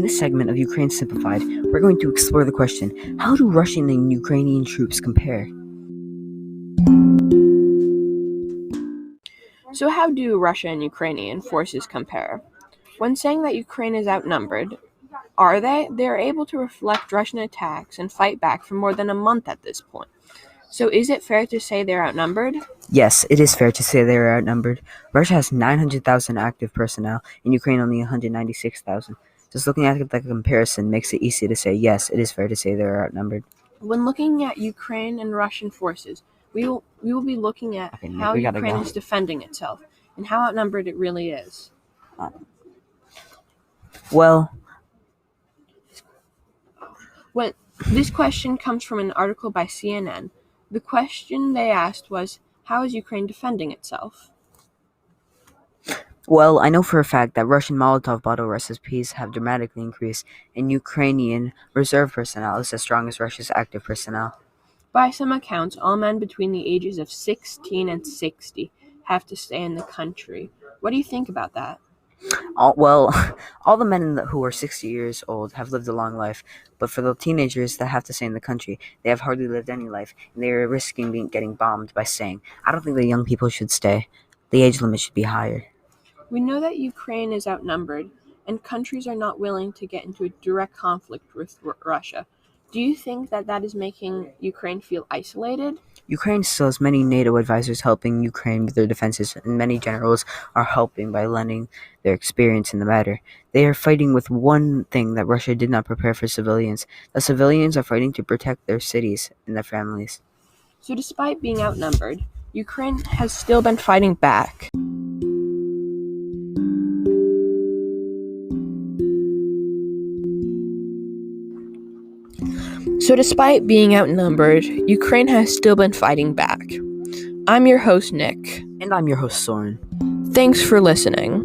this segment of Ukraine Simplified, we're going to explore the question, how do Russian and Ukrainian troops compare? So how do Russia and Ukrainian forces compare? When saying that Ukraine is outnumbered, are they? They're able to reflect Russian attacks and fight back for more than a month at this point. So is it fair to say they're outnumbered? Yes, it is fair to say they are outnumbered. Russia has 900,000 active personnel, and Ukraine only 196,000. Just looking at the comparison makes it easy to say, yes, it is fair to say they are outnumbered. When looking at Ukraine and Russian forces, we will be looking at how Ukraine is defending itself and how outnumbered it really is. This question comes from an article by CNN. The question they asked was, how is Ukraine defending itself? Well, I know for a fact that Russian Molotov bottle recipes have dramatically increased, and Ukrainian reserve personnel is as strong as Russia's active personnel. By some accounts, all men between the ages of 16 and 60 have to stay in the country. What do you think about that? All the men who are 60 years old have lived a long life, but for the teenagers that have to stay in the country, they have hardly lived any life, and they are risking getting bombed by staying. I don't think the young people should stay. The age limit should be higher. We know that Ukraine is outnumbered, and countries are not willing to get into a direct conflict with Russia. Do you think that is making Ukraine feel isolated? Ukraine still has many NATO advisors helping Ukraine with their defenses, and many generals are helping by lending their experience in the matter. They are fighting with one thing that Russia did not prepare for civilians. The civilians are fighting to protect their cities and their families. So despite being outnumbered, Ukraine has still been fighting back. I'm your host, Nick. And I'm your host, Soren. Thanks for listening.